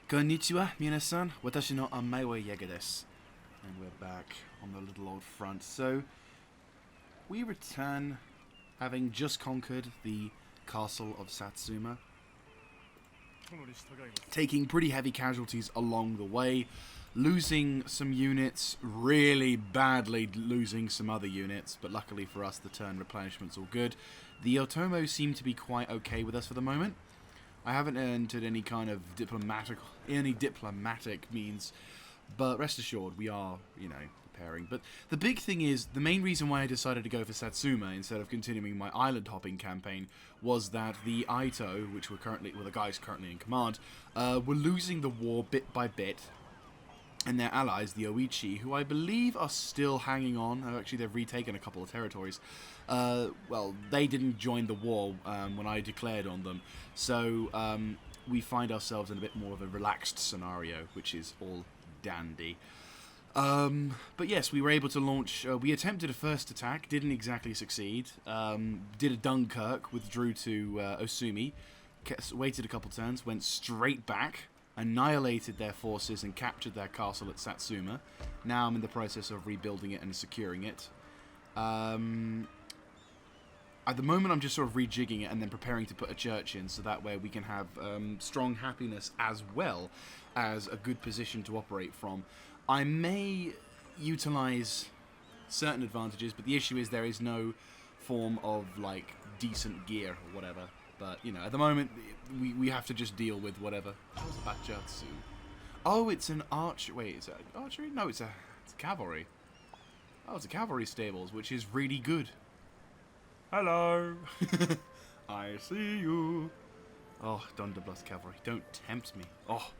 Konnichiwa, minasan. Watashi no amae wa Jaeger desu. And we're back on the little old front. So, we return having just conquered the castle of Satsuma, taking pretty heavy casualties along the way, losing some units, really badly losing some other units, but luckily for us the turn replenishment's all good. The Otomo seem to be quite okay with us for the moment. I haven't entered any kind of diplomatic means, but rest assured we are, preparing. But the big thing is, the main reason why I decided to go for Satsuma instead of continuing my island hopping campaign was that the Aito, which were the guys currently in command, were losing the war bit by bit, and their allies, the Oichi, who I believe are still hanging on. Actually, they've retaken a couple of territories. Well, they didn't join the war when I declared on them, so we find ourselves in a bit more of a relaxed scenario, which is all dandy. But yes, we were able to launch. We attempted a first attack, didn't exactly succeed. Did a Dunkirk, withdrew to Osumi, waited a couple turns, went straight back, annihilated their forces and captured their castle at Satsuma. Now I'm in the process of rebuilding it and securing it. At the moment I'm just sort of rejigging it and then preparing to put a church in, so that way we can have strong happiness as well as a good position to operate from. I may utilize certain advantages, but the issue is there is no form of decent gear or whatever. But, at the moment, we have to just deal with whatever. Bachjutsu. Oh, it's an Wait, is it archery? No, it's cavalry. Oh, it's a cavalry stables, which is really good. Hello. I see you. Oh, Dunderblast cavalry. Don't tempt me. Oh.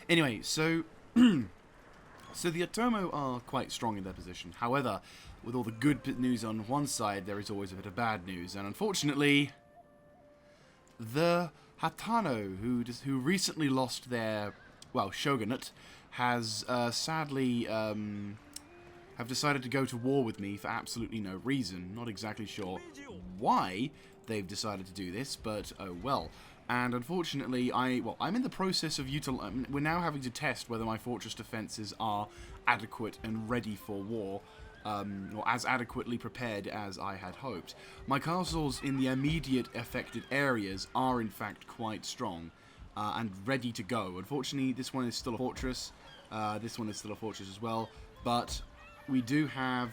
Anyway, so... So the Otomo are quite strong in their position. However, with all the good news on one side, there is always a bit of bad news. And unfortunately... the Hatano, who recently lost their, shogunate, has sadly have decided to go to war with me for absolutely no reason. Not exactly sure why they've decided to do this, but oh well. And unfortunately, I'm in the process of we're now having to test whether my fortress defenses are adequate and ready for war. Or as adequately prepared as I had hoped. My castles in the immediate affected areas are in fact quite strong and ready to go. Unfortunately, this one is still a fortress. This one is still a fortress as well. But we do have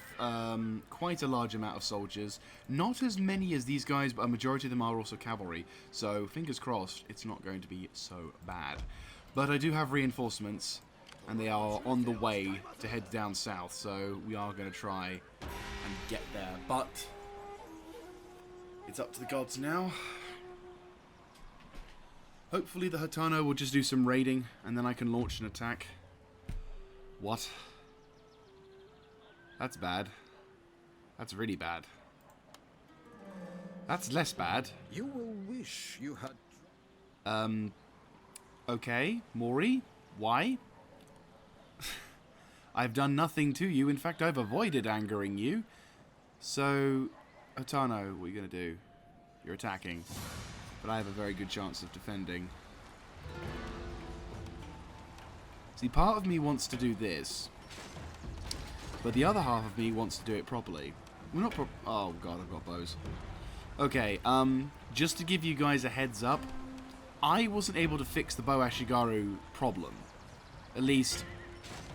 quite a large amount of soldiers. Not as many as these guys, but a majority of them are also cavalry. So fingers crossed, it's not going to be so bad. But I do have reinforcements. And they are on the way to head down south, so we are going to try and get there. But it's up to the gods now. Hopefully the Hatano will just do some raiding, and then I can launch an attack. What? That's bad. That's really bad. That's less bad. You will wish you had... Okay, Mori, why? I've done nothing to you. In fact, I've avoided angering you. So, Hatano, what are you going to do? You're attacking. But I have a very good chance of defending. See, part of me wants to do this. But the other half of me wants to do it properly. We're not oh god, I've got bows. Okay, just to give you guys a heads up, I wasn't able to fix the Bow Ashigaru problem. At least...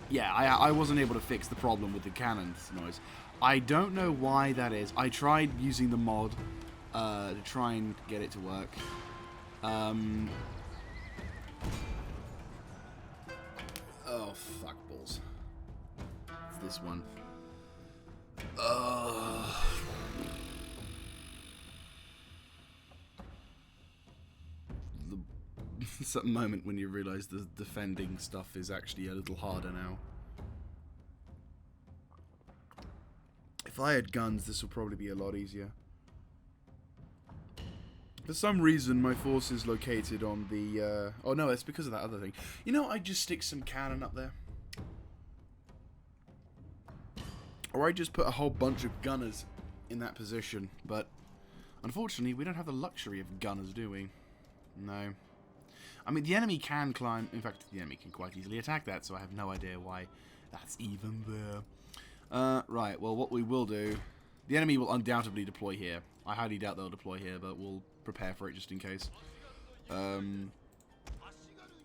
yeah, I wasn't able to fix the problem with the cannon noise. I don't know why that is. I tried using the mod to try and get it to work. Oh, fuck balls. It's this one. It's that moment when you realise the defending stuff is actually a little harder now. If I had guns, this would probably be a lot easier. For some reason, my force is located on the... oh no, it's because of that other thing. I'd just stick some cannon up there. Or I'd just put a whole bunch of gunners in that position. But, unfortunately, we don't have the luxury of gunners, do we? No. I mean, the enemy can climb. In fact, the enemy can quite easily attack that, so I have no idea why that's even there. Right, well, what we will do... The enemy will undoubtedly deploy here. I highly doubt they'll deploy here, but we'll prepare for it just in case. Ashigaru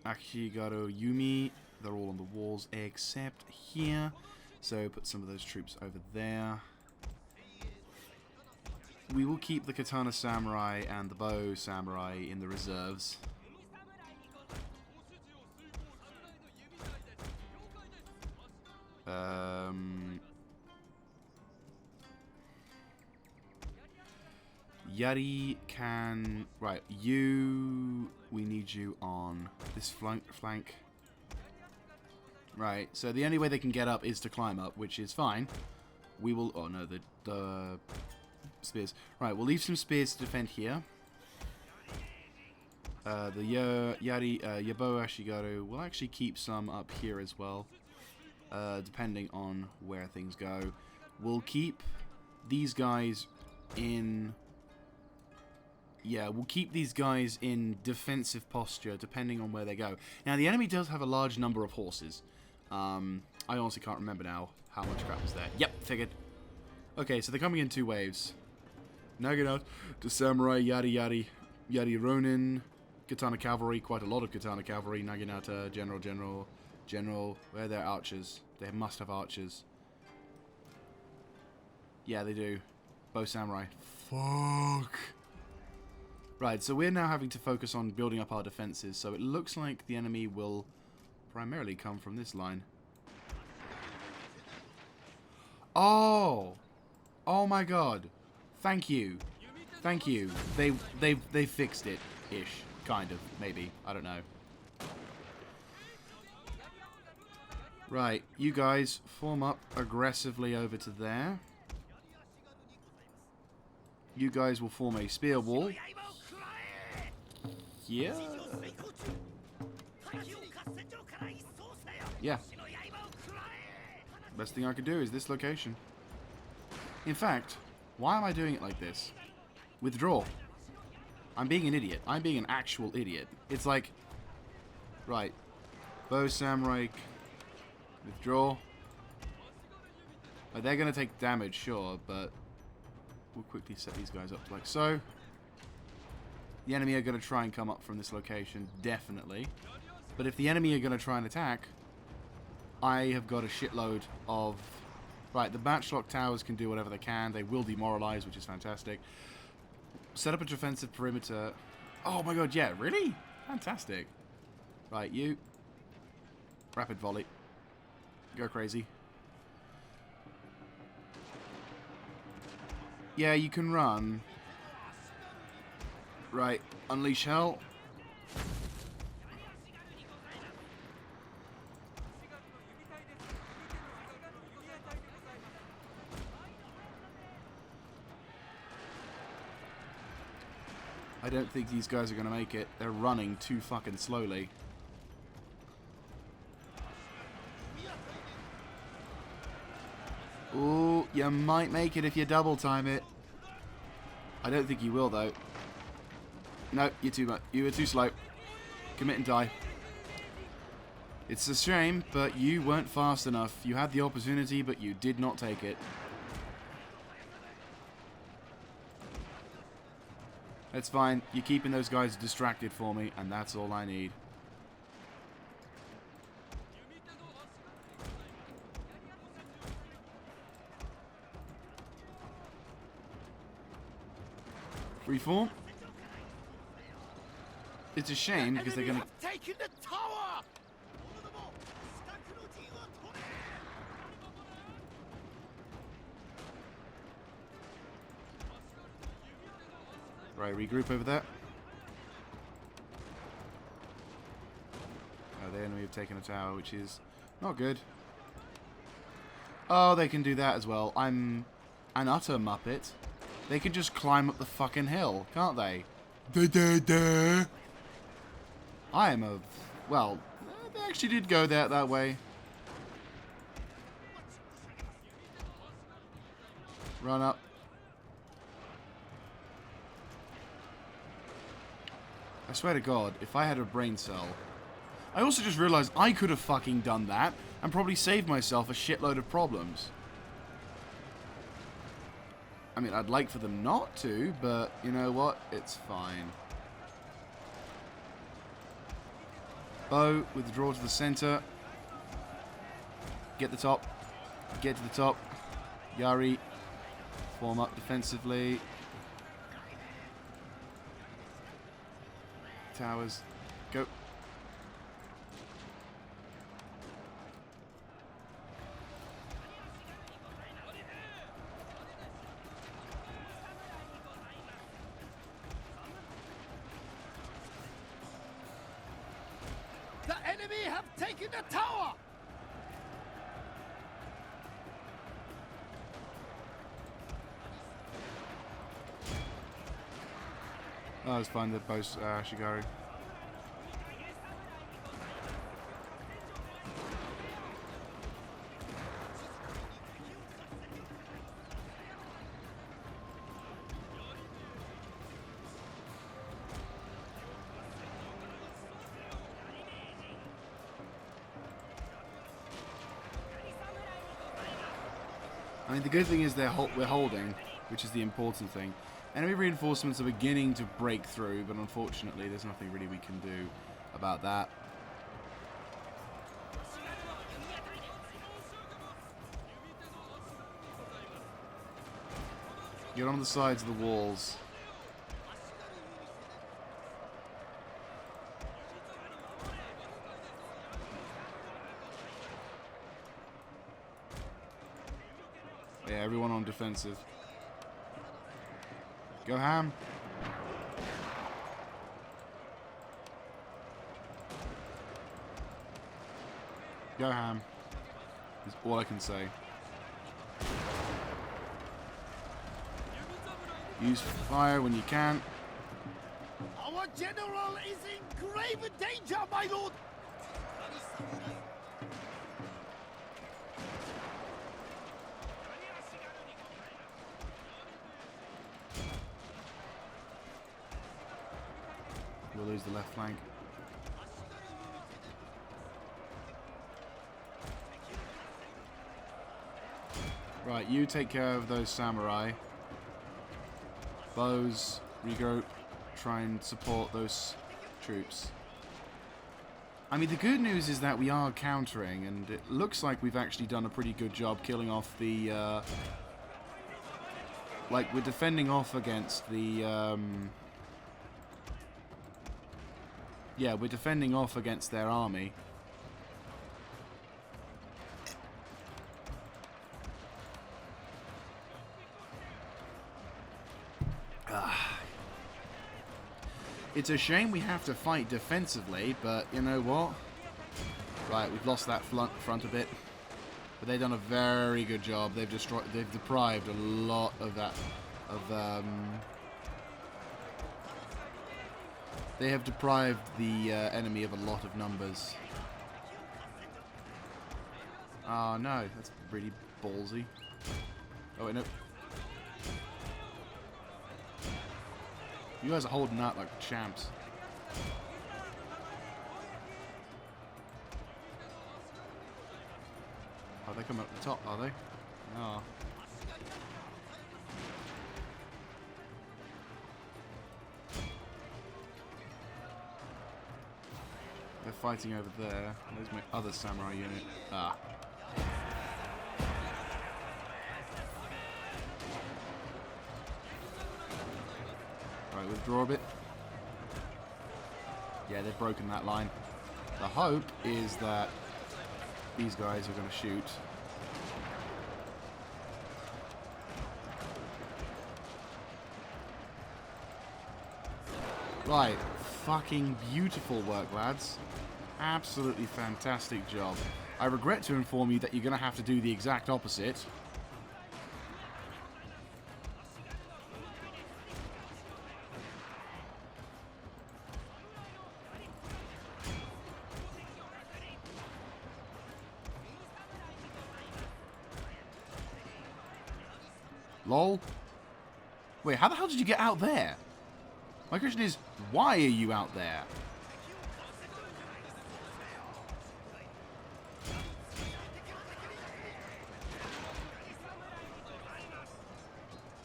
Yumi, they're all on the walls except here. So put some of those troops over there. We will keep the Katana Samurai and the Bow Samurai in the reserves. Yari can... Right, you... We need you on this flank. Right, so the only way they can get up is to climb up, which is fine. We will... Oh, no, the spears. Right, we'll leave some spears to defend here. The Yabo Ashigaru will actually keep some up here as well, depending on where things go. We'll keep these guys in... Yeah, we'll keep these guys in defensive posture, depending on where they go. Now, the enemy does have a large number of horses. I honestly can't remember now how much crap was there. Yep, figured. Okay, so they're coming in 2 waves. Naginata to Samurai, Yari Ronin, Katana Cavalry, quite a lot of Katana Cavalry, Naginata, General. Where are their archers? They must have archers. Yeah, they do. Bow Samurai. Fuck. Right, so we're now having to focus on building up our defenses, so it looks like the enemy will primarily come from this line. Oh! Oh my god. Thank you. Thank you. They fixed it-ish. Kind of. Maybe. I don't know. Right, you guys form up aggressively over to there. You guys will form a spear wall. Yeah. Yeah. Best thing I could do is this location. In fact, why am I doing it like this? Withdraw. I'm being an idiot. I'm being an actual idiot. It's like... Right. Bow Samurai. Withdraw. Oh, they're going to take damage, sure, but... We'll quickly set these guys up like so. The enemy are going to try and come up from this location, definitely. But if the enemy are going to try and attack, I have got a shitload of... Right, the Batchlock towers can do whatever they can. They will demoralize, which is fantastic. Set up a defensive perimeter. Oh my god, yeah, really? Fantastic. Right, you. Rapid volley. Go crazy. Yeah, you can run. Right, unleash hell. I don't think these guys are going to make it. They're running too fucking slowly. Ooh, you might make it if you double time it. I don't think you will, though. No, you were too slow. Commit and die. It's a shame, but you weren't fast enough. You had the opportunity, but you did not take it. That's fine. You're keeping those guys distracted for me, and that's all I need. Reform. It's a shame because they're gonna... Taken the tower! Right, regroup over there. Oh, the enemy have taken a tower, which is not good. Oh, they can do that as well. I'm an utter muppet. They can just climb up the fucking hill, can't they? I am a... Well, they actually did go that way. Run up. I swear to God, if I had a brain cell... I also just realized I could have fucking done that and probably saved myself a shitload of problems. I mean, I'd like for them not to, but you know what? It's fine. Bow, withdraw to the center. Get the top. Get to the top. Yari, form up defensively. Towers, go. The enemy have taken the tower! Oh, it's fine. They're both Shigari. I mean, the good thing is we're holding, which is the important thing. Enemy reinforcements are beginning to break through, but unfortunately there's nothing really we can do about that. Get on the sides of the walls. Yeah, everyone on defensive. Go ham. Go ham. Is all I can say. Use fire when you can. Our general is in grave danger, my lord! We'll lose the left flank. Right, you take care of those samurai. Bows, regroup, try and support those troops. I mean, the good news is that we are countering, and it looks like we've actually done a pretty good job killing off the... like, we're defending off against the... yeah, we're defending off against their army. It's a shame we have to fight defensively, but you know what? Right, we've lost that front a bit. But they've done a very good job. They've deprived a lot of that, they have deprived the enemy of a lot of numbers. Oh no, that's really ballsy. Oh wait, no. You guys are holding out like champs. Oh, they come up the top, are they? Oh. They're fighting over there. There's my other samurai unit. Ah. Right, withdraw a bit. Yeah, they've broken that line. The hope is that these guys are going to shoot. Right. Fucking beautiful work, lads. Absolutely fantastic job. I regret to inform you that you're going to have to do the exact opposite. Lol. Wait, how the hell did you get out there? My question is, why are you out there?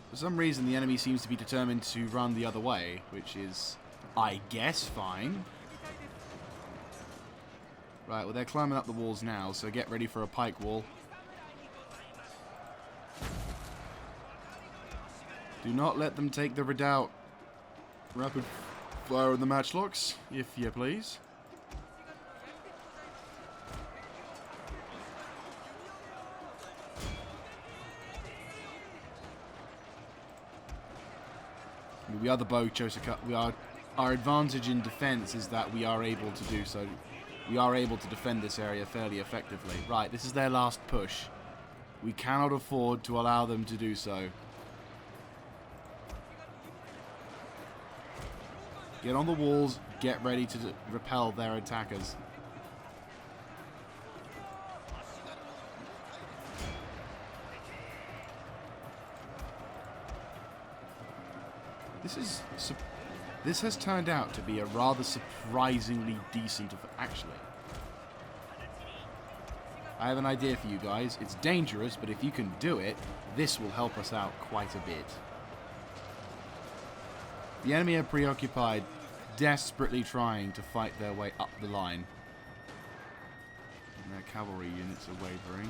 For some reason, the enemy seems to be determined to run the other way, which is, I guess, fine. Right, well, they're climbing up the walls now, so get ready for a pike wall. Do not let them take the redoubt. Rapid fire on the matchlocks, if you please. We are the bow, Chosokabe. Our advantage in defense is that we are able to do so. We are able to defend this area fairly effectively. Right, this is their last push. We cannot afford to allow them to do so. Get on the walls, get ready to repel their attackers. This has turned out to be a rather surprisingly decent... Actually, I have an idea for you guys. It's dangerous, but if you can do it, this will help us out quite a bit. The enemy are preoccupied, desperately trying to fight their way up the line. And their cavalry units are wavering.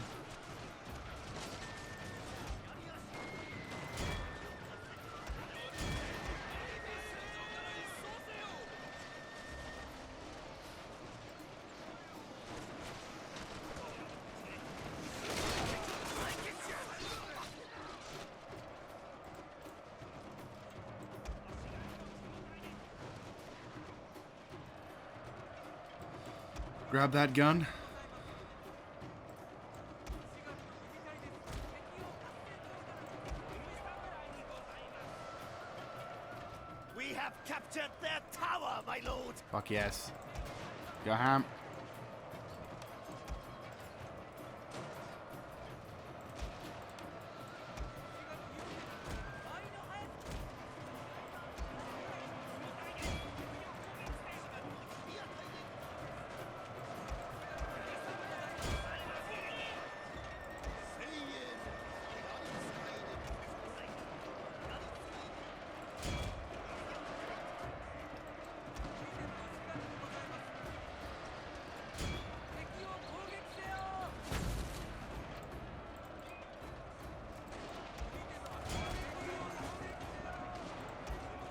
Grab that gun. We have captured their tower, my lord. Fuck yes. Go ham.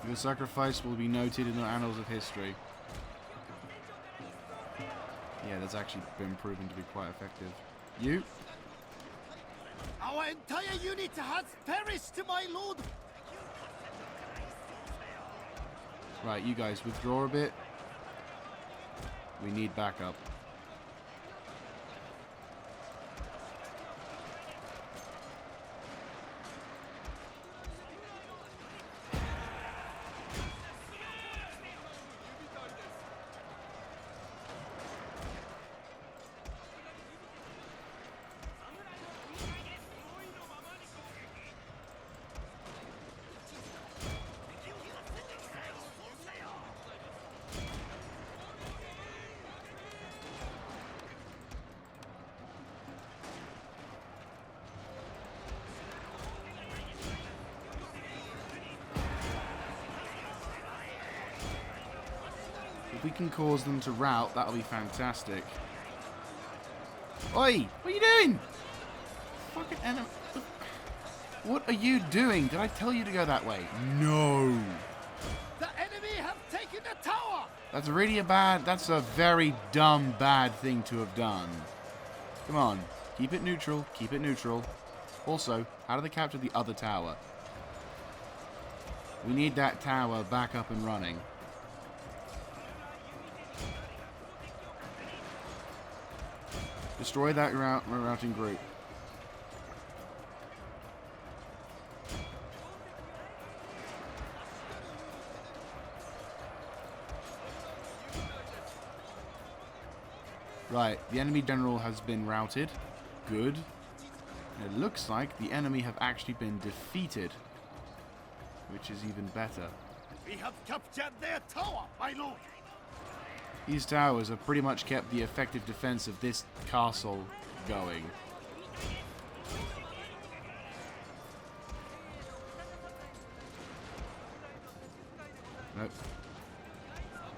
Your sacrifice will be noted in the annals of history. Yeah, that's actually been proven to be quite effective. You? Our entire unit has perished, my lord. Right, you guys withdraw a bit. We need backup. If we can cause them to rout, that'll be fantastic. Oi! What are you doing? Fucking enemy. What are you doing? Did I tell you to go that way? No! The enemy have taken the tower! That's really that's a very dumb, bad thing to have done. Come on. Keep it neutral. Keep it neutral. Also, how do they capture the other tower? We need that tower back up and running. Destroy that routing group. Right, the enemy general has been routed. Good. And it looks like the enemy have actually been defeated, which is even better. We have captured their tower, my lord. These towers have pretty much kept the effective defense of this castle going. Nope.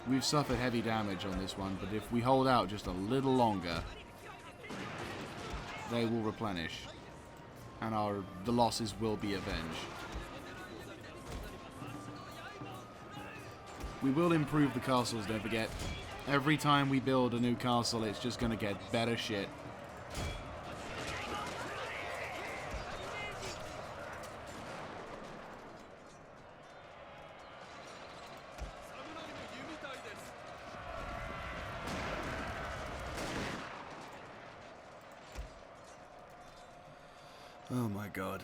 We've suffered heavy damage on this one, but if we hold out just a little longer, they will replenish. And the losses will be avenged. We will improve the castles, don't forget. Every time we build a new castle, it's just going to get better shit. Oh my god.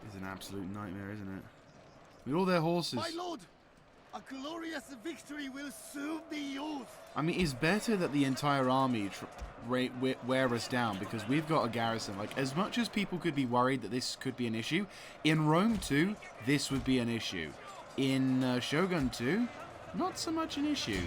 It's an absolute nightmare, isn't it? With all their horses. My lord, a glorious victory will soon be yours. I mean, it's better that the entire army wear us down, because we've got a garrison. Like, as much as people could be worried that this could be an issue, in Rome 2, this would be an issue. In Shogun 2, not so much an issue.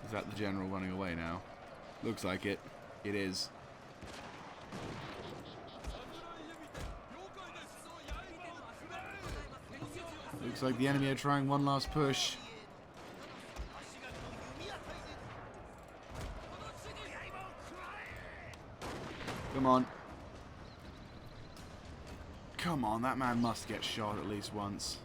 Is that the general running away now? Looks like it. It is. Looks like the enemy are trying one last push. Come on. Come on, that man must get shot at least once.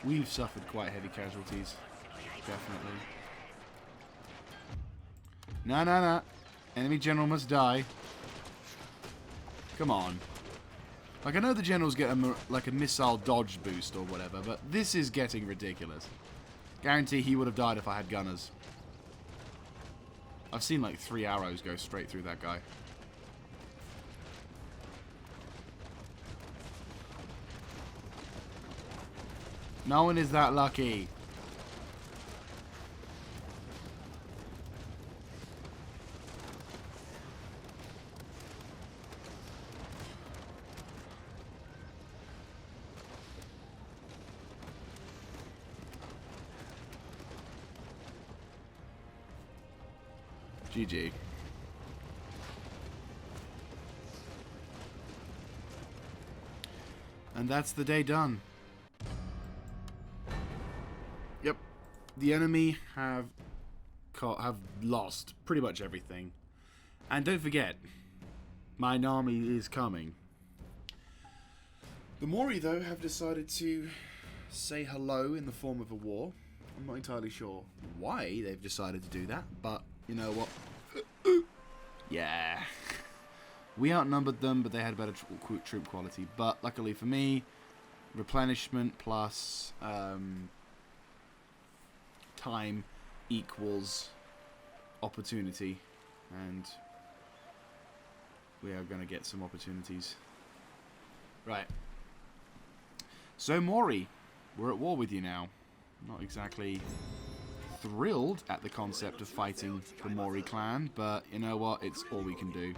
We've suffered quite heavy casualties. Definitely. No. Enemy general must die. Come on. Like, I know the generals get like a missile dodge boost or whatever, but this is getting ridiculous. Guarantee he would have died if I had gunners. I've seen like 3 arrows go straight through that guy. No one is that lucky. GG. And that's the day done. Yep. The enemy have lost pretty much everything. And don't forget, my army is coming. The Mori, though, have decided to say hello in the form of a war. I'm not entirely sure why they've decided to do that, but you know what? Yeah. We outnumbered them, but they had better troop quality. But luckily for me, replenishment plus time equals opportunity. And we are going to get some opportunities. Right. So, Mori, we're at war with you now. Not exactly thrilled at the concept of fighting the Mori clan, but you know what? It's all we can do.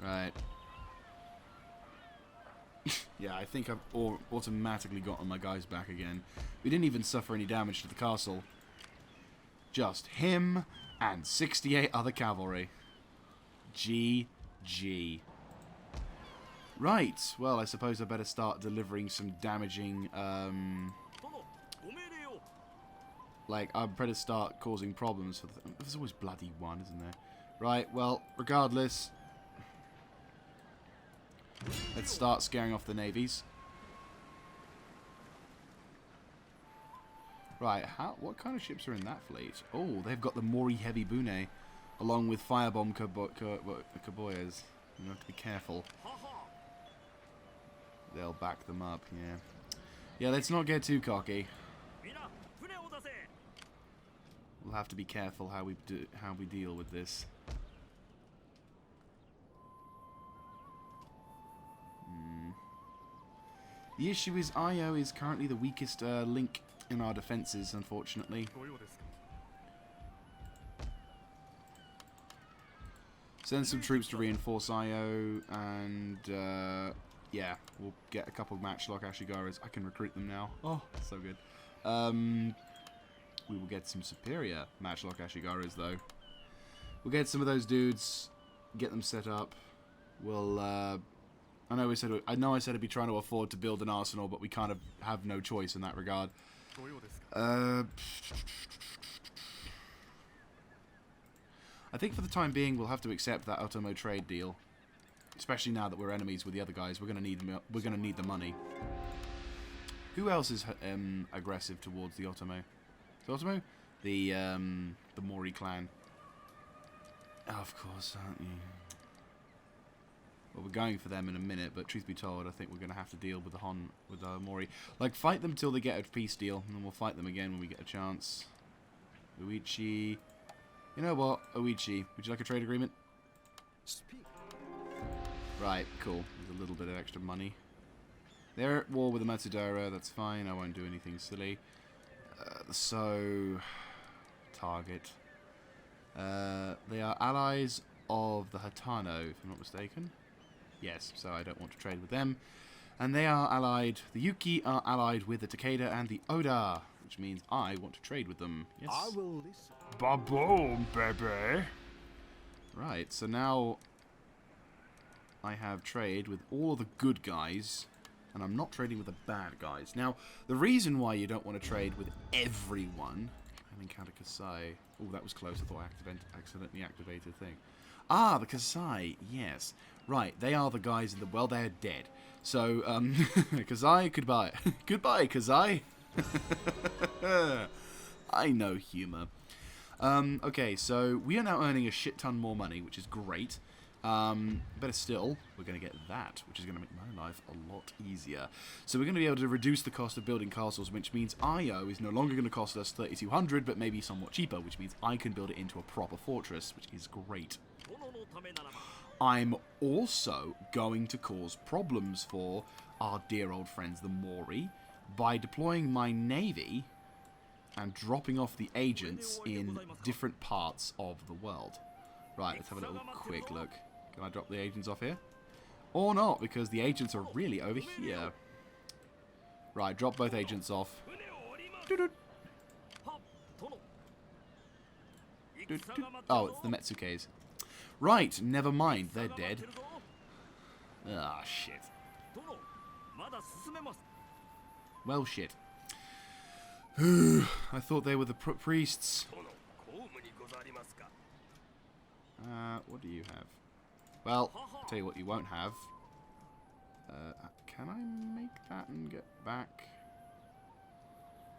Right. Yeah, I think I've automatically gotten my guys back again. We didn't even suffer any damage to the castle. Just him and 68 other cavalry. GG. Right, well, I suppose I better start delivering some damaging, like, I better start causing problems for there's always bloody one, isn't there? Right, well, regardless, let's start scaring off the navies. Right, what kind of ships are in that fleet? Oh, they've got the Mori Heavy Bune, along with Firebomb Kaboyas. You have to be careful. They'll back them up, yeah. Yeah, let's not get too cocky. We'll have to be careful how we deal with this. The issue is Io is currently the weakest link in our defences, unfortunately. Send some troops to reinforce Io, and yeah, we'll get a couple of matchlock Ashigaras. I can recruit them now. Oh, so good. We will get some superior matchlock Ashigaras, though. We'll get some of those dudes, get them set up. We'll I know I said I'd be trying to afford to build an arsenal, but we kind of have no choice in that regard. I think for the time being we'll have to accept that Otomo trade deal, especially now that we're enemies with the other guys. We're gonna need the money. Who else is aggressive towards the Otomo? The Otomo? The Mori clan. Oh, of course, aren't you? Well, we're going for them in a minute, but truth be told, I think we're going to have to deal with the Mori. Like, fight them till they get a peace deal, and then we'll fight them again when we get a chance. Uichi. You know what, Uichi, would you like a trade agreement? Right, cool. There's a little bit of extra money. They're at war with the Matsudara, that's fine, I won't do anything silly. So, target. They are allies of the Hatano, if I'm not mistaken. Yes, so I don't want to trade with them. And they are allied, the Yuki are allied with the Takeda and the Oda, which means I want to trade with them. Yes. I will listen. Baboom, baby. Right, so now I have trade with all the good guys, and I'm not trading with the bad guys. Now, the reason why you don't want to trade with everyone... And encounter Kasai. Oh, that was close. I thought I accidentally activated the thing. Ah, the Kasai. Yes. Right, they are the guys in the... Well, they're dead. So, Kasai, goodbye. Goodbye, Kasai. I know humour. Okay, so we are now earning a shit ton more money, which is great. Better still, we're going to get that, which is going to make my life a lot easier. So we're going to be able to reduce the cost of building castles, which means IO is no longer going to cost us 3,200, but maybe somewhat cheaper, which means I can build it into a proper fortress, which is great. I'm also going to cause problems for our dear old friends, the Mori, by deploying my navy and dropping off the agents in different parts of the world. Right, let's have a little quick look. Can I drop the agents off here? Or not, because the agents are really over here. Right, drop both agents off. Oh, it's the Metsukes. Right, never mind, they're dead. Ah, shit. Well, shit. I thought they were the priests. What do you have? Well, I'll tell you what you won't have. Can I make that and get back?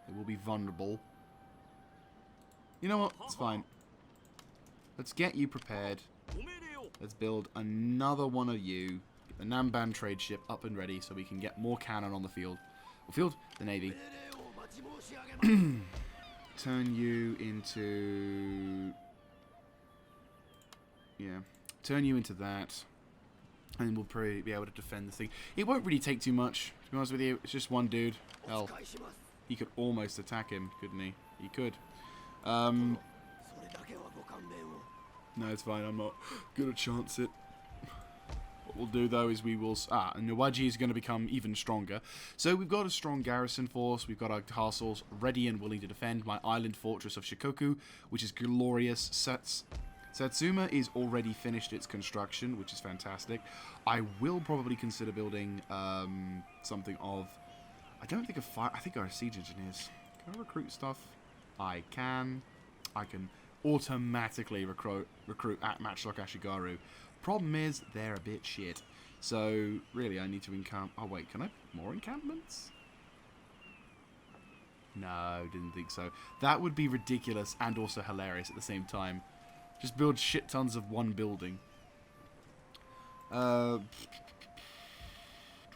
It will be vulnerable. You know what? It's fine. Let's get you prepared. Let's build another one of you. Get the Namban trade ship up and ready so we can get more cannon on the field. The navy. Turn you into... Yeah. Turn you into that. And we'll probably be able to defend this thing. It won't really take too much, to be honest with you. It's just one dude. Hell, he could almost attack him, couldn't he? He could. No, it's fine. I'm not going to chance it. What we'll do, though, is we will... and Nawaji is going to become even stronger. So we've got a strong garrison force. We've got our castles ready and willing to defend. My island fortress of Shikoku, which is glorious. Satsuma is already finished its construction, which is fantastic. I will probably consider building something of... I don't think I think our siege engineers. Can I recruit stuff? I can. I can automatically recruit at Matchlock Ashigaru. Problem is, they're a bit shit. So, really, I need to encamp... Oh, wait, can I put more encampments? No, didn't think so. That would be ridiculous and also hilarious at the same time. Just build shit tons of one building. Do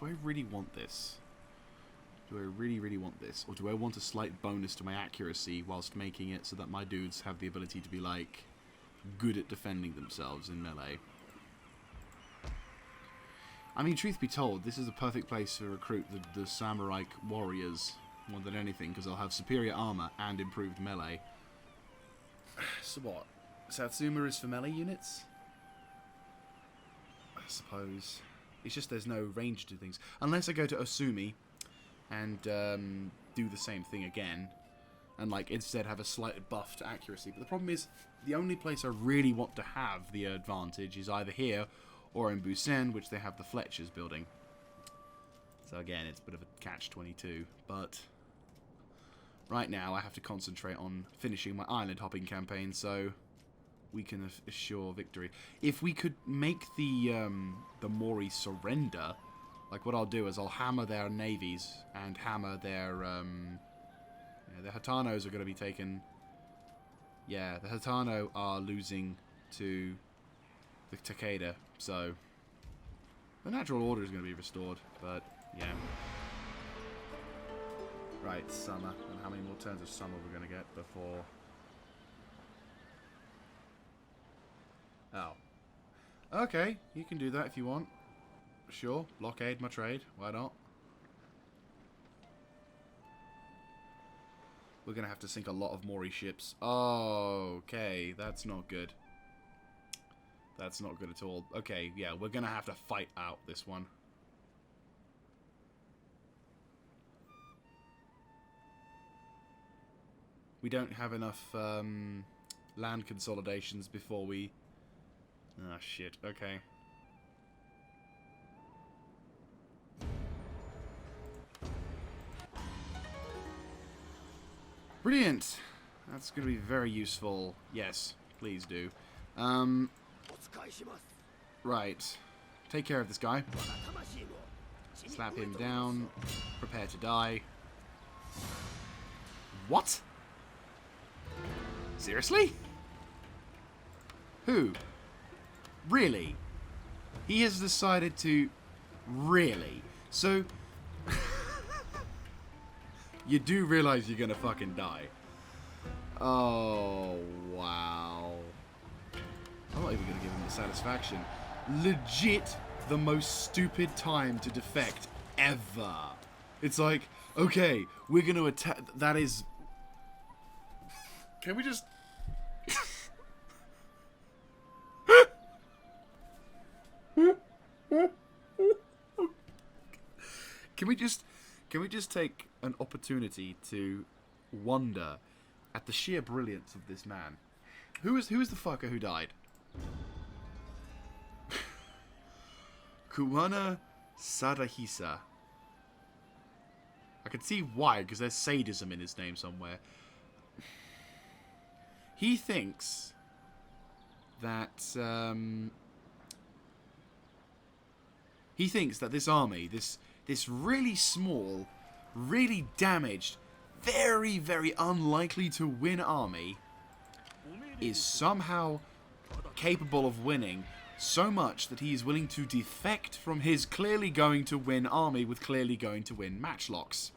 I really want this? Do I really, really want this? Or do I want a slight bonus to my accuracy whilst making it so that my dudes have the ability to be, like, good at defending themselves in melee? I mean, truth be told, this is the perfect place to recruit the samurai warriors more than anything, because they'll have superior armor and improved melee. So what? Satsuma is for melee units? I suppose. It's just there's no range to things. Unless I go to Osumi and do the same thing again, and like instead have a slight buff to accuracy. But the problem is, the only place I really want to have the advantage is either here or in Busen, which they have the Fletchers building. So again, it's a bit of a catch-22, but right now I have to concentrate on finishing my island hopping campaign so we can assure victory. If we could make the Mori surrender, like what I'll do is I'll hammer their navies and hammer their the Hatanos are going to be taken. Yeah, the Hatano are losing to the Takeda, so the natural order is going to be restored, but yeah. Right, summer. And how many more turns of summer we're going to get before... Oh. Okay, you can do that if you want. Sure, blockade my trade. Why not? We're going to have to sink a lot of Mori ships. Oh, okay, that's not good. That's not good at all. Okay, yeah, we're going to have to fight out this one. We don't have enough land consolidations before we... Ah, shit. Okay. Brilliant! That's going to be very useful. Yes, please do. Right. Take care of this guy. Slap him down. Prepare to die. What? Seriously? Who? Really? He has decided to... Really? So... You do realize you're gonna fucking die. Oh, wow. I'm not even gonna give him the satisfaction. Legit the most stupid time to defect ever. It's like, okay, we're gonna attack... That is... Can we just... Can we just take an opportunity to wonder at the sheer brilliance of this man? Who is the fucker who died? Kuwana Sadahisa. I can see why, because there's sadism in his name somewhere. He thinks that this army, this really small, really damaged, very, very unlikely to win army is somehow capable of winning so much that he is willing to defect from his clearly going to win army with clearly going to win matchlocks.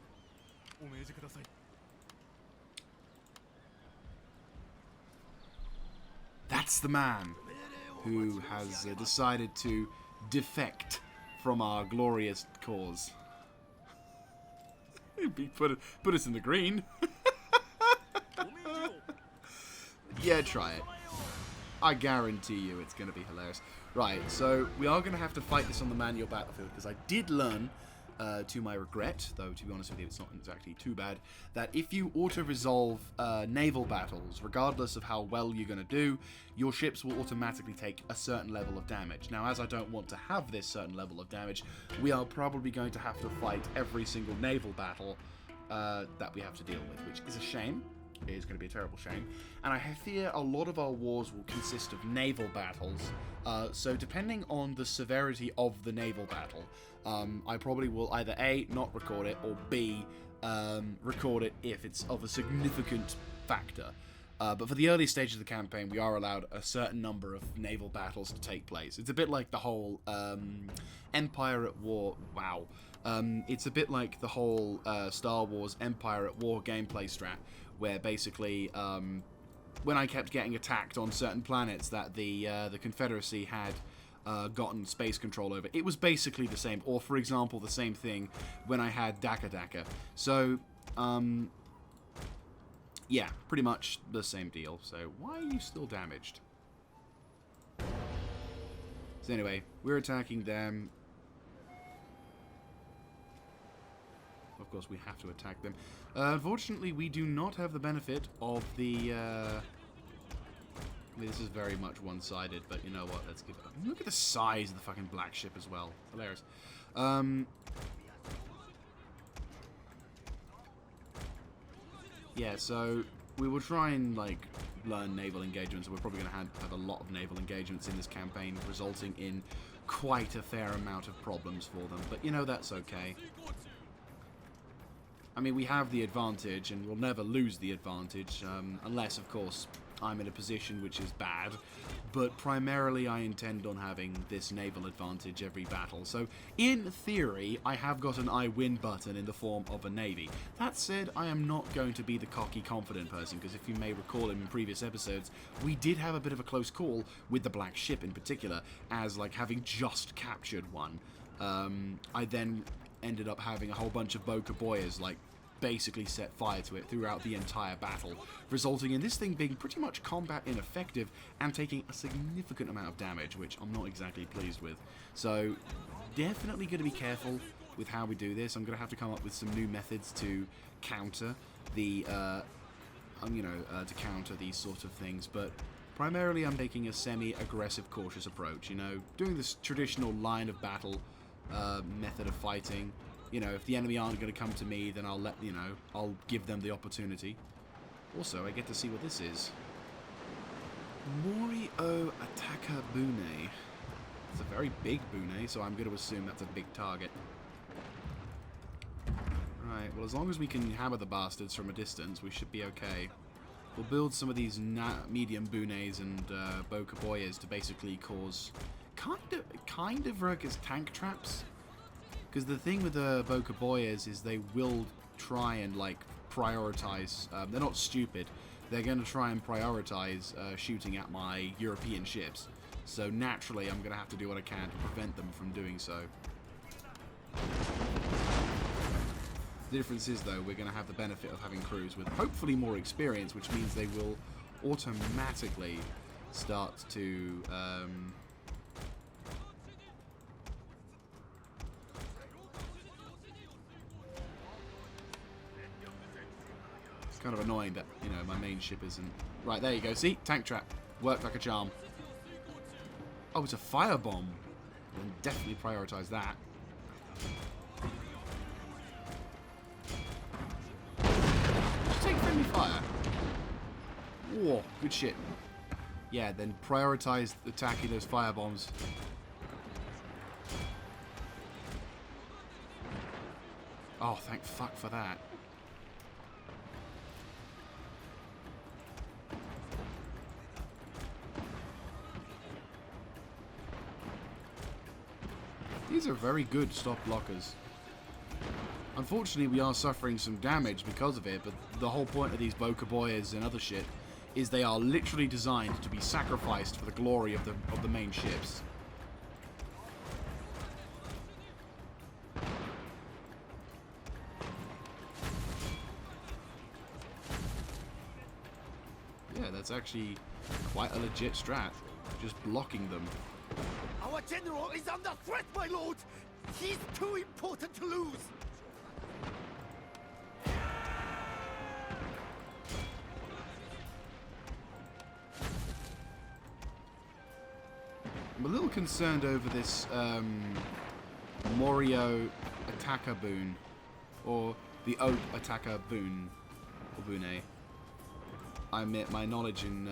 That's the man who has decided to defect from our glorious cause. Put us in the green. Yeah, try it. I guarantee you it's going to be hilarious. Right, so we are going to have to fight this on the manual battlefield, because I did learn, to my regret, though to be honest with you it's not exactly too bad, that if you auto-resolve naval battles, regardless of how well you're going to do, your ships will automatically take a certain level of damage. Now, as I don't want to have this certain level of damage, we are probably going to have to fight every single naval battle that we have to deal with, which is a shame. It is going to be a terrible shame. And I fear a lot of our wars will consist of naval battles. So depending on the severity of the naval battle, I probably will either A, not record it, or B, record it if it's of a significant factor. But for the early stage of the campaign, we are allowed a certain number of naval battles to take place. It's a bit like the whole Empire at War, wow, It's a bit like the whole Star Wars Empire at War gameplay strat, where basically when I kept getting attacked on certain planets that the Confederacy had gotten space control over, it was basically the same. Or, for example, the same thing when I had Daka. So, yeah, pretty much the same deal. So, why are you still damaged? So anyway, we're attacking them. Of course, we have to attack them. Unfortunately, we do not have the benefit of the... I mean, this is very much one-sided, but you know what? Let's give it... Look at the size of the fucking black ship as well. Hilarious. Yeah, so we will try and, like, learn naval engagements. We're probably going to have a lot of naval engagements in this campaign, resulting in quite a fair amount of problems for them. But, you know, that's okay. I mean, we have the advantage, and we'll never lose the advantage, unless, of course, I'm in a position which is bad. But primarily, I intend on having this naval advantage every battle. So, in theory, I have got an I win button in the form of a navy. That said, I am not going to be the cocky, confident person, because if you may recall in previous episodes, we did have a bit of a close call with the black ship in particular, as, like, having just captured one. I then ended up having a whole bunch of Boca Boyas, like, basically set fire to it throughout the entire battle, resulting in this thing being pretty much combat ineffective and taking a significant amount of damage, which I'm not exactly pleased with. So, definitely going to be careful with how we do this. I'm going to have to come up with some new methods to counter the, to counter these sort of things, but primarily I'm taking a semi-aggressive, cautious approach, you know, doing this traditional line of battle method of fighting. You know, if the enemy aren't going to come to me, then I'll give them the opportunity. Also, I get to see what this is. Morio Ataka Bune. It's a very big Bune, so I'm going to assume that's a big target. Right, well, as long as we can hammer the bastards from a distance, we should be okay. We'll build some of these medium Bunes and Boca Boyas to basically cause kind of work as tank traps. Because the thing with the Boca Boyas is they will try and, like, prioritize... they're not stupid. They're going to try and prioritize shooting at my European ships. So, naturally, I'm going to have to do what I can to prevent them from doing so. The difference is, though, we're going to have the benefit of having crews with hopefully more experience, which means they will automatically start to... kind of annoying that, you know, my main ship isn't... Right, there you go. See? Tank trap. Worked like a charm. Oh, it's a firebomb. Then definitely prioritise that. Just take friendly fire. Whoa, good shit. Yeah, then prioritise attacking those firebombs. Oh, thank fuck for that. These are very good stop blockers. Unfortunately, we are suffering some damage because of it, but the whole point of these Boca Boyas and other shit is they are literally designed to be sacrificed for the glory of the main ships. Yeah, that's actually quite a legit strat, just blocking them. Our general is under threat, my lord! He's too important to lose! I'm a little concerned over this Morio Ataka Boon, or the Oat Ataka Boon, or Bune. I admit my knowledge in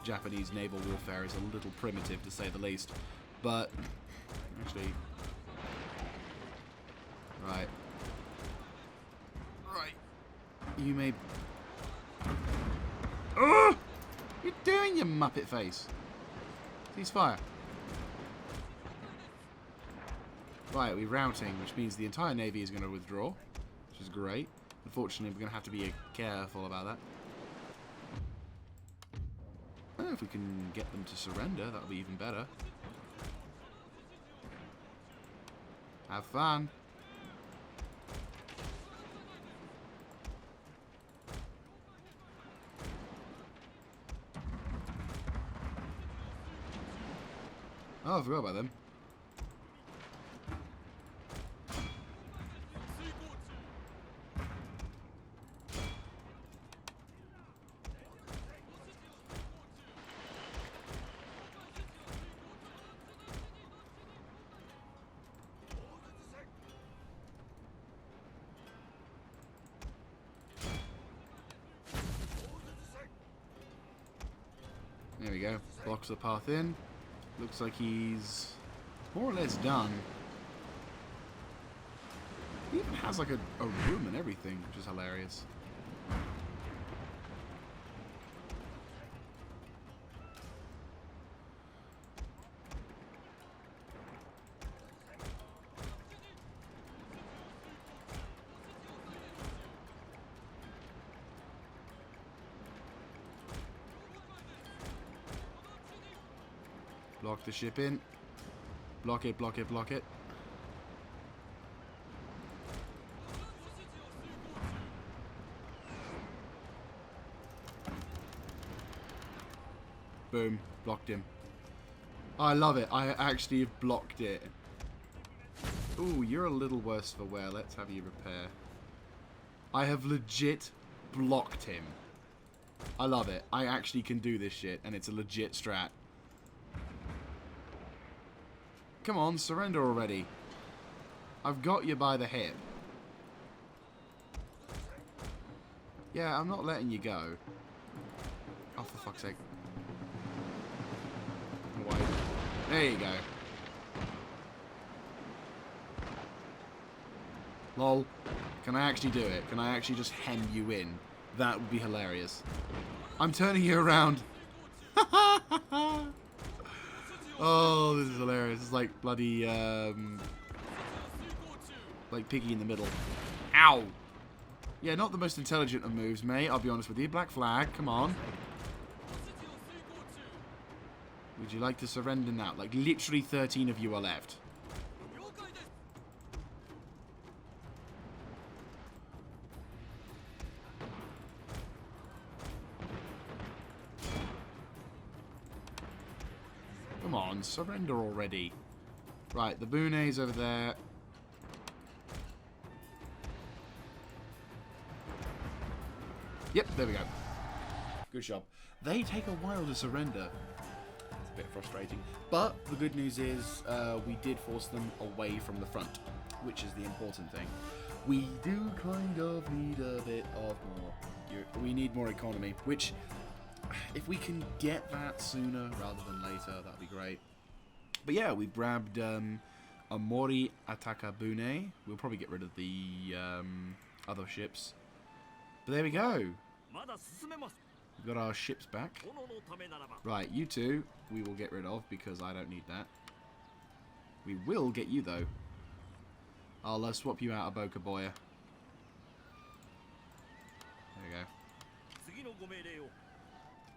Japanese naval warfare is a little primitive, to say the least. But, actually... Right. Right. You may... Ugh! What are you doing, you muppet face? Cease fire. Right, we're routing, which means the entire navy is going to withdraw, which is great. Unfortunately, we're going to have to be careful about that. If we can get them to surrender, that'll be even better. Have fun. Oh, I forgot about them. There we go. Blocks the path in. Looks like he's more or less done. He even has like a room and everything, which is hilarious. Block the ship in. Block it, block it, block it. Boom. Blocked him. Oh, I love it. I actually have blocked it. Ooh, you're a little worse for wear. Let's have you repair. I have legit blocked him. I love it. I actually can do this shit, and it's a legit strat. Come on, surrender already. I've got you by the hip. Yeah, I'm not letting you go. Oh, for fuck's sake. Why? There you go. Lol. Can I actually do it? Can I actually just hem you in? That would be hilarious. I'm turning you around. Oh, this is hilarious. It's like bloody, like Piggy in the middle. Ow! Yeah, not the most intelligent of moves, mate. I'll be honest with you. Black flag, come on. Would you like to surrender now? Like, literally 13 of you are left. Come on, surrender already. Right, the Bune's over there. Yep, there we go. Good job. They take a while to surrender. It's a bit frustrating. But the good news is we did force them away from the front, which is the important thing. We do kind of need a bit of more. We need more economy, which... if we can get that sooner rather than later, that'd be great. But yeah, we've grabbed Amori Ataka Bune. We'll probably get rid of the other ships. But there we go. We've got our ships back. Right, you two we will get rid of because I don't need that. We will get you though. I'll swap you out of Boca Boya. There we go.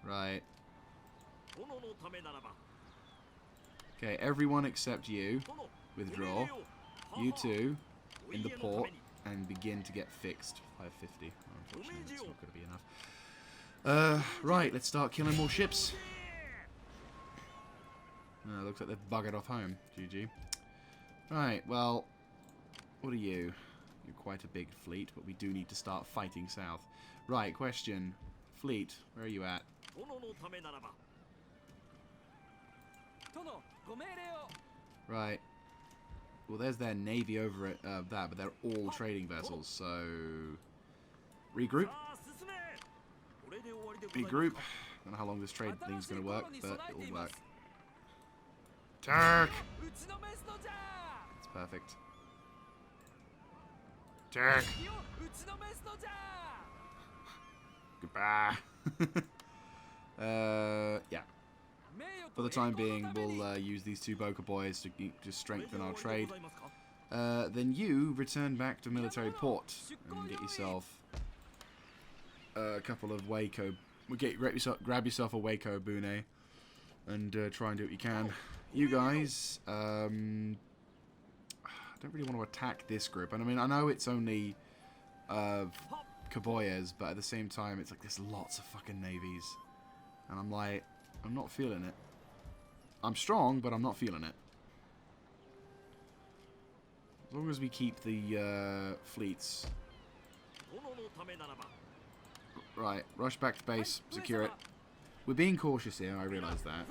Right. Okay, everyone except you. Withdraw. You two in the port and begin to get fixed. 550. Unfortunately, that's not going to be enough. Right, let's start killing more ships. Looks like they've buggered off home. GG. Right, well, what are you? You're quite a big fleet, but we do need to start fighting south. Right, question. Fleet, where are you at? Right. Well, there's their navy over at that, but they're all trading vessels, so... regroup. Regroup. I don't know how long this trade thing's going to work, but it will work. Turk! That's perfect. Turk! Goodbye. Yeah. For the time being, we'll use these two Boca Boys to strengthen our trade. then you return back to military port and get yourself a couple of Waco. Grab yourself a Waco Bune and try and do what you can. You guys, I don't really want to attack this group. And I mean, I know it's only Kaboyas, but at the same time, it's like there's lots of fucking navies. And I'm like, I'm not feeling it. I'm strong, but I'm not feeling it. As long as we keep the fleets. Right, rush back to base, secure it. We're being cautious here, I realise that.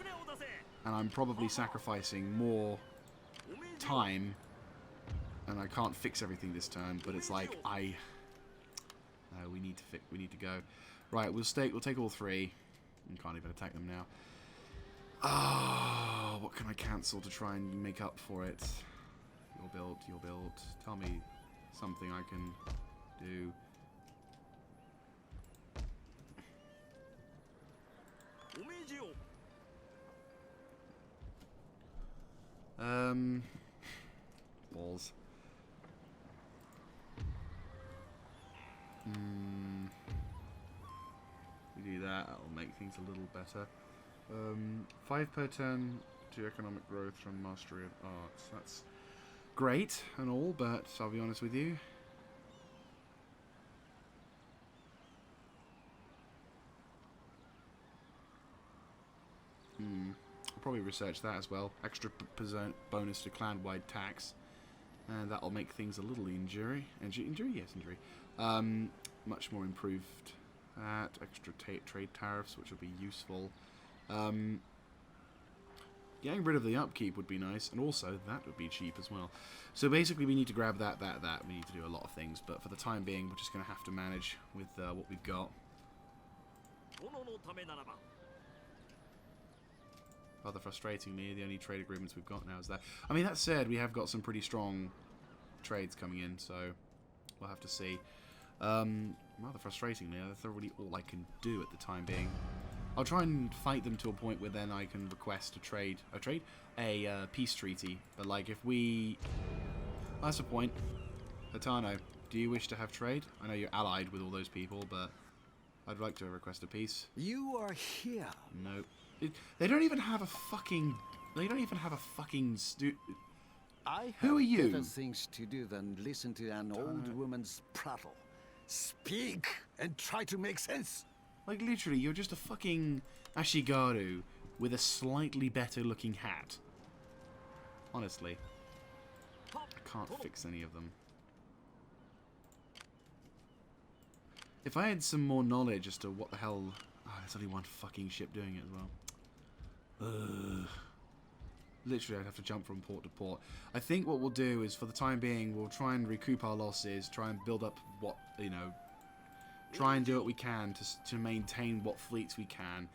And I'm probably sacrificing more time. And I can't fix everything this turn, but it's like, no, we need to go. Right, we'll take all three. I can't even attack them now. Ah, what can I cancel to try and make up for it? Your build. Tell me something I can do. Balls. We do that, that'll make things a little better. 5 per turn to economic growth from mastery of arts. That's great and all, but I'll be honest with you. I'll probably research that as well. Extra bonus to clan-wide tax. And that'll make things a little injury. Injury? Yes, injury. Much more improved. Extra trade tariffs, which will be useful. Getting rid of the upkeep would be nice, and also that would be cheap as well. So basically we need to grab that. We need to do a lot of things, but for the time being we're just going to have to manage with what we've got. Rather frustratingly, the only trade agreements we've got now is that. I mean, that said, we have got some pretty strong trades coming in, so we'll have to see. Rather frustratingly, that's really all I can do at the time being. I'll try and fight them to a point where then I can request a peace treaty. But like, if we, that's the point. Hatano, do you wish to have trade? I know you're allied with all those people, but I'd like to request a peace. You are here. Nope. They don't even have a fucking. They don't even have a fucking. I Who are you? better things to do than listen to an old woman's prattle. Speak and try to make sense. Like, literally, you're just a fucking Ashigaru with a slightly better looking hat. Honestly. I can't fix any of them. If I had some more knowledge as to what the hell... Oh, there's only one fucking ship doing it as well. Ugh. Literally, I'd have to jump from port to port. I think what we'll do is, for the time being, we'll try and recoup our losses, try and build up what, you know... Try and do what we can to maintain what fleets we can,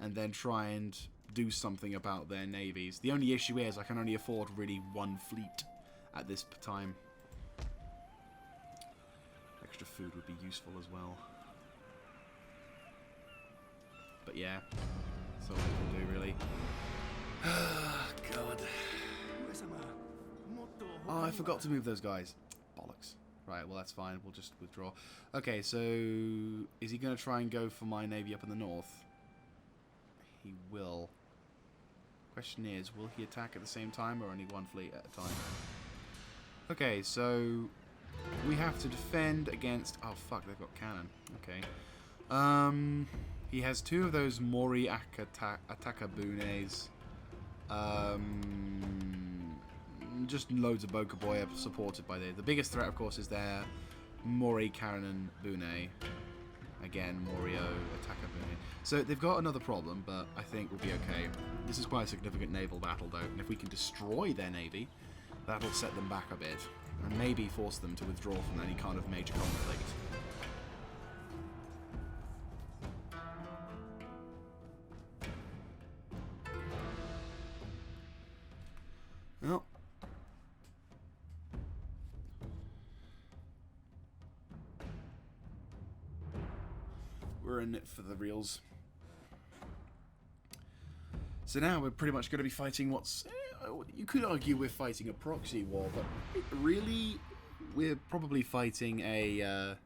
and then try and do something about their navies. The only issue is I can only afford really one fleet at this time. Extra food would be useful as well. But yeah, that's all we can do really. God. Oh, I forgot to move those guys. Bollocks. Right, well that's fine, we'll just withdraw. Okay, so is he going to try and go for my navy up in the north? He will. Question is, will he attack at the same time or only one fleet at a time? Okay, so we have to defend against... Oh fuck, they've got cannon. Okay. He has 2 of those Mori Atakabunes. Just loads of Bokaboya supported by the biggest threat, of course, is their Mori Karanan Bune. Again, Morio Ataka Bune. So they've got another problem, but I think we'll be okay. This is quite a significant naval battle, though, and if we can destroy their navy, that'll set them back a bit, and maybe force them to withdraw from any kind of major conflict. Well, we're in it for the reals. So now we're pretty much going to be fighting what's... you could argue we're fighting a proxy war, but really we're probably fighting a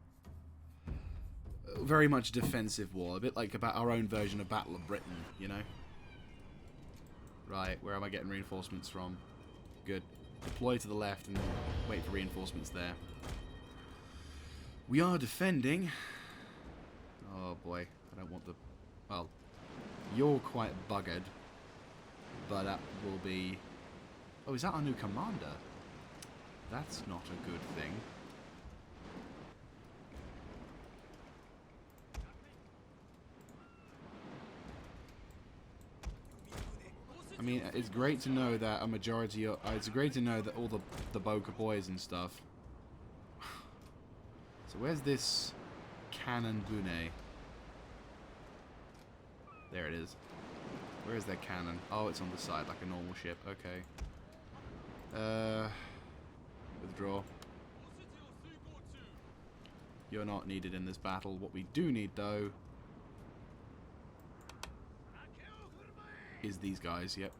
very much defensive war. A bit like about our own version of Battle of Britain, you know? Right, where am I getting reinforcements from? Good. Deploy to the left and wait for reinforcements there. We are defending. Oh boy, I don't want the... Well, you're quite buggered. But that will be... Oh, is that our new commander? That's not a good thing. I mean, it's great to know that a majority of... it's great to know that all the Boka boys and stuff... So where's this cannon Bune? There it is. Where is their cannon? Oh, it's on the side like a normal ship. Okay. Withdraw. You're not needed in this battle. What we do need, though, is these guys. Yep.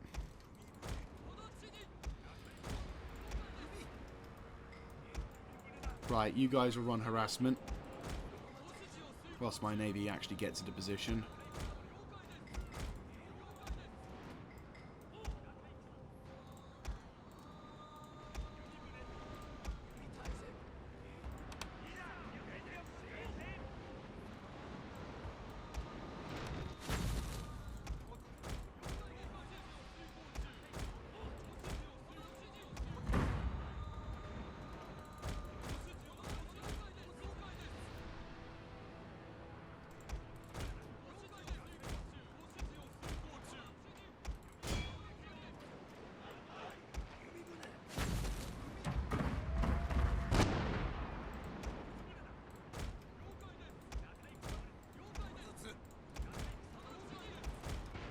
Right, you guys will run harassment whilst my navy actually gets into position.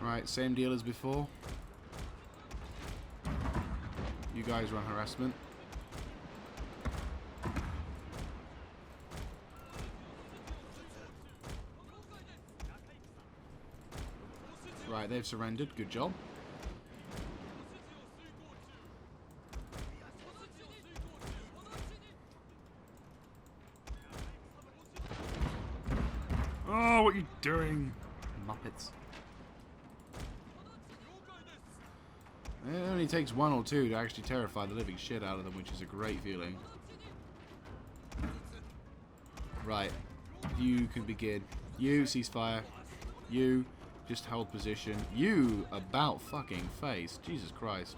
Right, same deal as before. You guys run harassment. Right, they've surrendered. Good job. Oh, what are you doing? Muppets. It only takes one or two to actually terrify the living shit out of them, which is a great feeling. Right. You can begin. You, ceasefire. You, just hold position. You, about fucking face. Jesus Christ.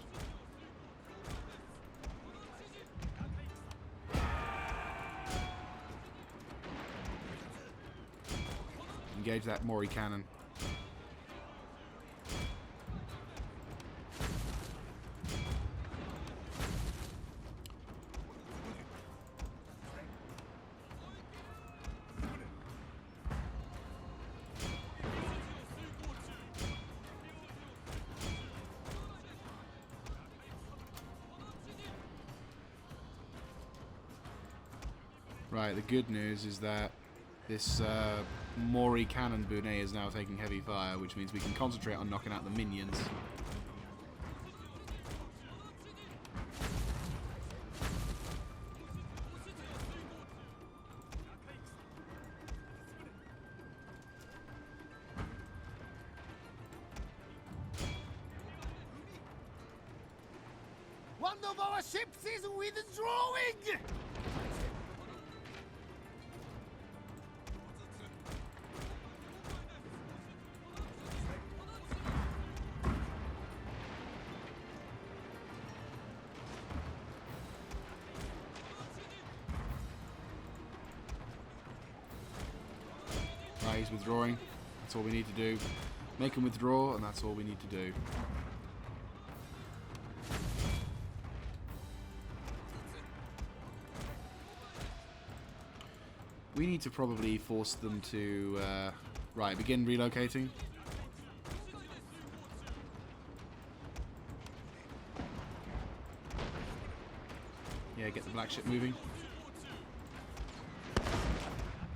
Engage that Mori cannon. Right, the good news is that this Mori cannon Bune is now taking heavy fire, which means we can concentrate on knocking out the minions. One of our ships is withdrawing! Right, he's withdrawing. That's all we need to do. Make him withdraw, and that's all we need to do. We need to probably force them to, right, begin relocating. Yeah, get the black ship moving.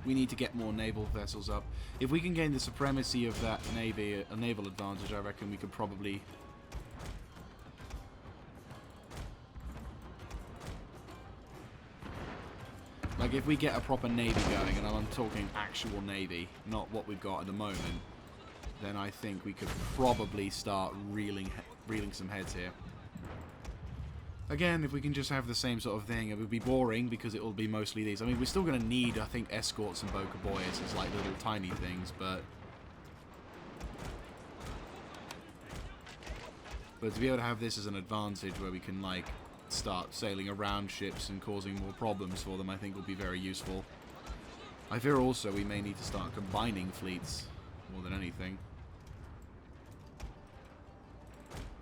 We need to get more naval vessels up. If we can gain the supremacy of that navy, a naval advantage, I reckon we could probably... Like, if we get a proper navy going, and I'm talking actual navy, not what we've got at the moment, then I think we could probably start reeling some heads here. Again, if we can just have the same sort of thing, it would be boring because it will be mostly these. I mean, we're still going to need, I think, escorts and boka boys as like little tiny things, but to be able to have this as an advantage where we can like start sailing around ships and causing more problems for them, I think will be very useful. I fear also we may need to start combining fleets more than anything.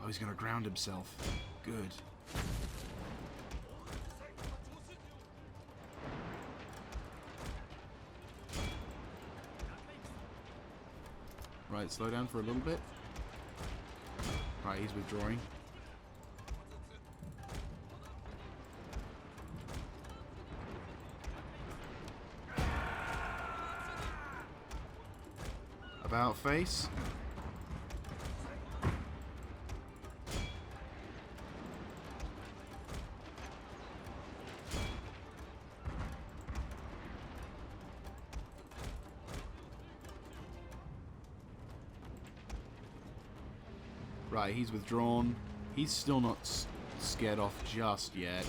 Oh, he's going to ground himself. Good. Right, slow down for a little bit. Right, he's withdrawing. About face. Right, he's withdrawn. He's still not scared off just yet.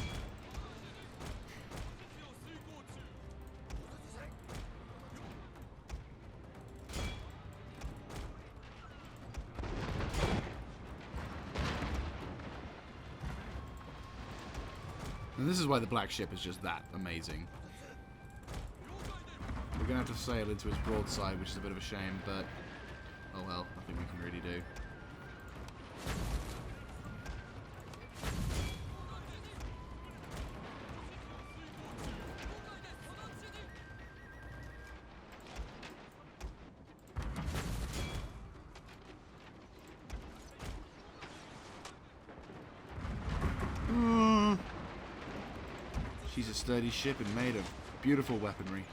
And this is why the black ship is just that amazing. We're going to have to sail into his broadside, which is a bit of a shame, but oh well, nothing we can really do. She's a sturdy ship and made of beautiful weaponry.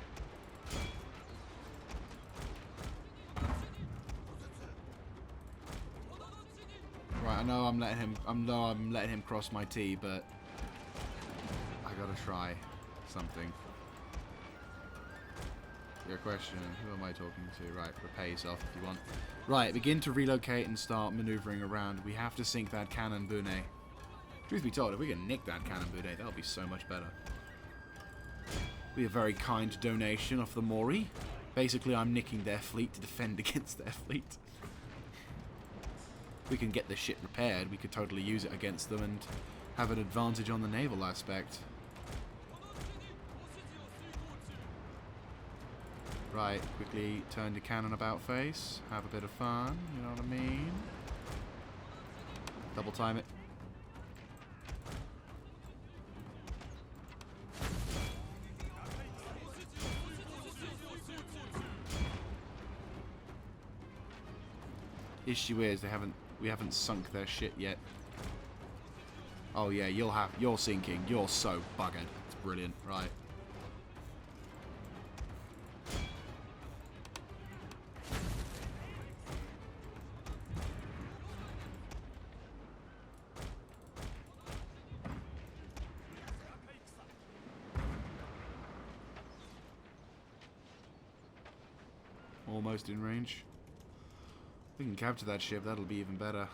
Right, I know I'm letting him cross my T, but I gotta try something. Your question, who am I talking to? Right, repay yourself if you want. Right, begin to relocate and start maneuvering around. We have to sink that cannon boon. Truth be told, if we can nick that cannon boon, that'll be so much better. Be a very kind donation off the Mori. Basically, I'm nicking their fleet to defend against their fleet. We can get this ship repaired, we could totally use it against them and have an advantage on the naval aspect. Right, quickly turn your cannon about face, have a bit of fun, you know what I mean? Double time it. Issue is we haven't sunk their shit yet. Oh yeah, you're sinking. You're so buggered. It's brilliant, right? Almost in range. If we can capture that ship, that'll be even better.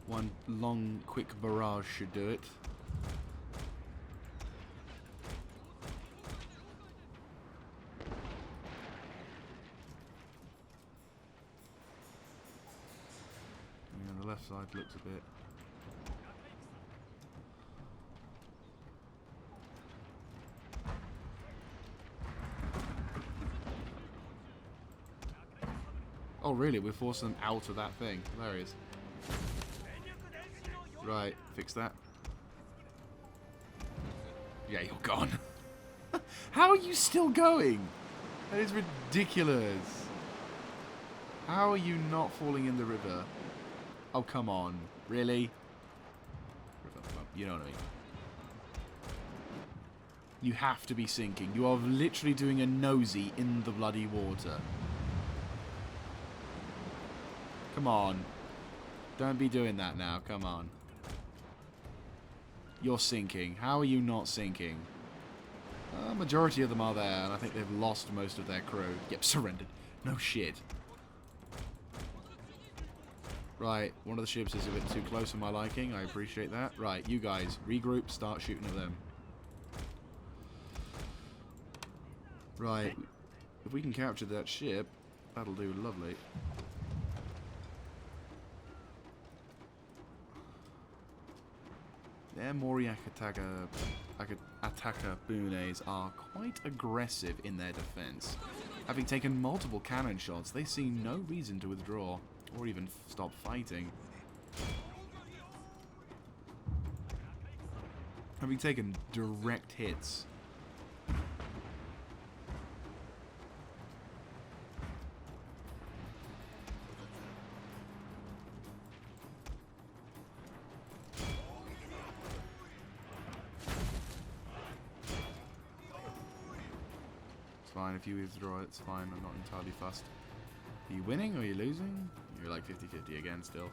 One long, quick barrage should do it. Yeah, the left side looks a bit... Oh really? We're forcing them out of that thing. There he is. Right, fix that. Yeah, you're gone. How are you still going? That is ridiculous. How are you not falling in the river? Oh, come on. Really? You know what I mean. You have to be sinking. You are literally doing a nosy in the bloody water. Come on. Don't be doing that now. Come on. You're sinking. How are you not sinking? Majority of them are there, and I think they've lost most of their crew. Yep, surrendered. No shit. Right, one of the ships is a bit too close for my liking. I appreciate that. Right, you guys, regroup, start shooting at them. Right, if we can capture that ship, that'll do lovely. Their Moriakataka Bunes are quite aggressive in their defense. Having taken multiple cannon shots, they see no reason to withdraw, or even stop fighting. Having taken direct hits. Fine, if you withdraw it's fine, I'm not entirely fussed. Are you winning or are you losing? You're like 50-50 again still.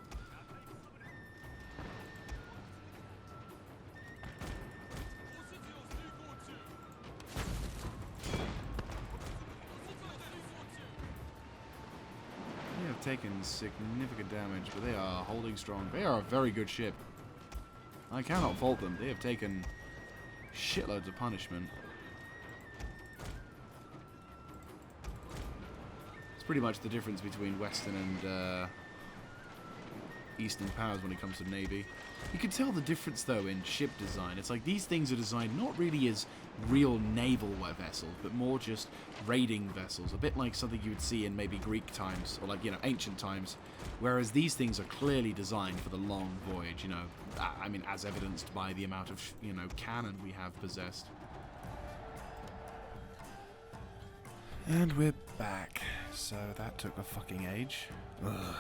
They have taken significant damage, but they are holding strong. They are a very good ship. I cannot fault them. They have taken shitloads of punishment. Pretty much the difference between Western and Eastern powers when it comes to Navy. You can tell the difference though in ship design. It's like these things are designed not really as real naval vessels, but more just raiding vessels. A bit like something you would see in maybe Greek times, or like, you know, ancient times. Whereas these things are clearly designed for the long voyage, you know. I mean, as evidenced by the amount of, you know, cannon we have possessed. And we're back. So that took a fucking age. Ugh.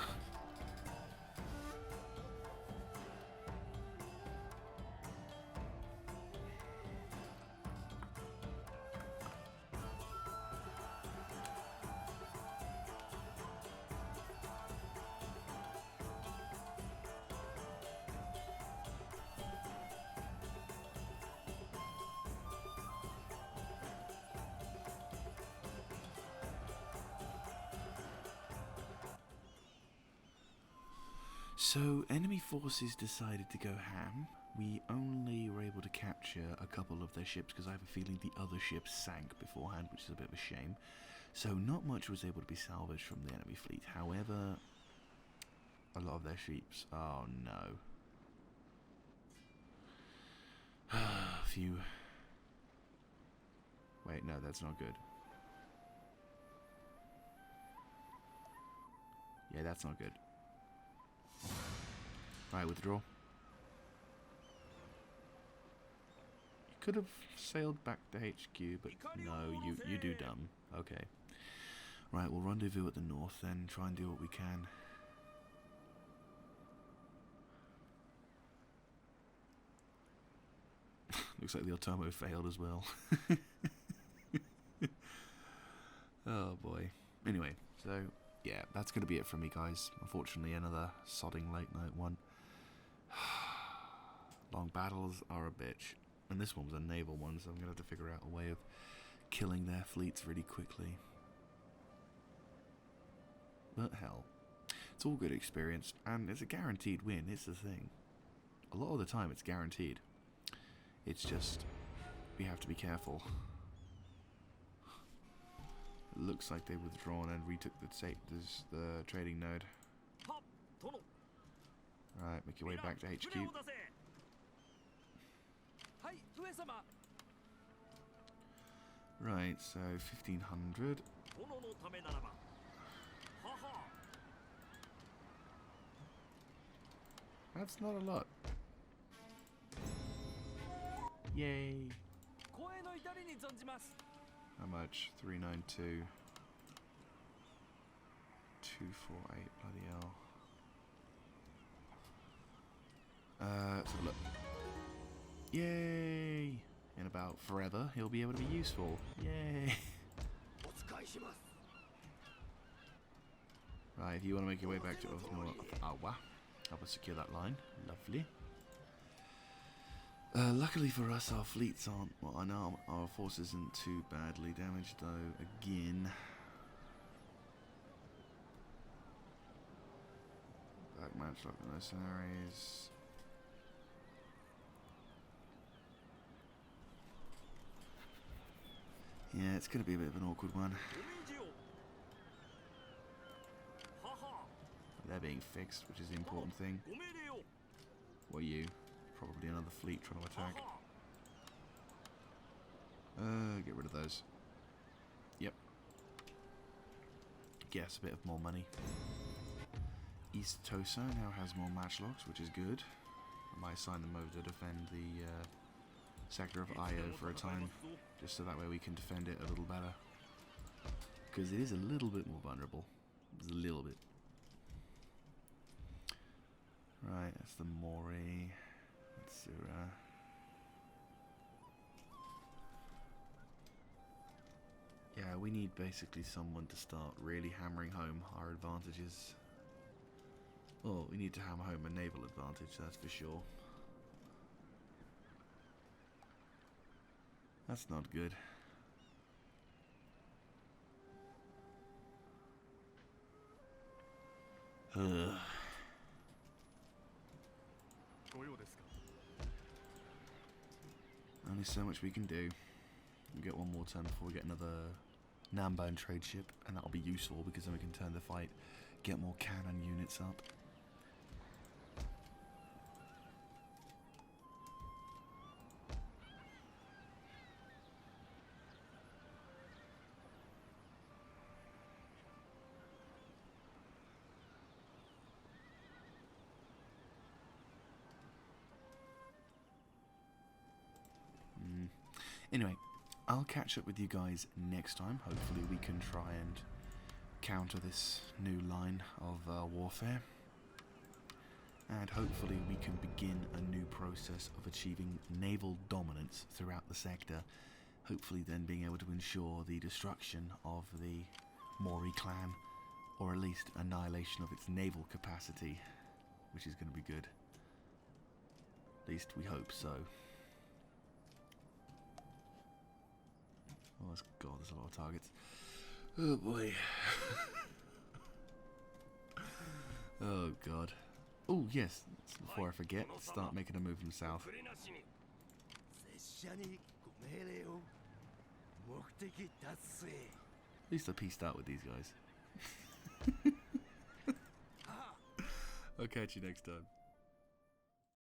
So, enemy forces decided to go ham. We only were able to capture a couple of their ships because I have a feeling the other ships sank beforehand, which is a bit of a shame. So not much was able to be salvaged from the enemy fleet. However, a lot of their ships... Oh no. A few... Wait, no, that's not good. Yeah, that's not good. Right, withdraw. You could have sailed back to HQ, but no, you do dumb. Okay. Right, we'll rendezvous at the north then, try and do what we can. Looks like the Otomo failed as well. Oh boy. Anyway, so yeah, that's going to be it from me, guys. Unfortunately, another sodding late night one. Long battles are a bitch. And this one was a naval one, so I'm going to have to figure out a way of killing their fleets really quickly. But hell, it's all good experience, and it's a guaranteed win, it's the thing. A lot of the time it's guaranteed. It's just, we have to be careful. It looks like they've withdrawn and retook the trading node. Right, make your way back to HQ. Right, so 1500. That's not a lot. Yay! How much? 392. 248, bloody hell. Let's have a look. Yay! In about forever, he'll be able to be useful. Yay! Right, if you want to make your way back to Awa, help us secure that line. Lovely. Luckily for us, our fleets aren't... Well, I know our force isn't too badly damaged, though, again. Back matchlock mercenaries. Yeah, it's going to be a bit of an awkward one. They're being fixed, which is the important thing. What are you? Probably another fleet trying to attack. Get rid of those. Yep. Guess a bit of more money. East Tosa now has more matchlocks, which is good. I might assign them over to defend the sector of Io for a time, just so that way we can defend it a little better. Because it is a little bit more vulnerable. Just a little bit. Right, that's the Mori. Matsura. Yeah, we need basically someone to start really hammering home our advantages. Well, we need to hammer home a naval advantage, that's for sure. That's not good. Ugh. Only so much we can do. We'll get one more turn before we get another Namban trade ship, and that'll be useful because then we can turn the fight, get more cannon units up. Anyway, I'll catch up with you guys next time. Hopefully we can try and counter this new line of warfare. And hopefully we can begin a new process of achieving naval dominance throughout the sector. Hopefully then being able to ensure the destruction of the Mori clan, or at least annihilation of its naval capacity, which is going to be good. At least we hope so. Oh, God, there's a lot of targets. Oh, boy. Oh, God. Oh, yes. Before I forget, start making a move from south. At least I pieced out with these guys. I'll catch you next time.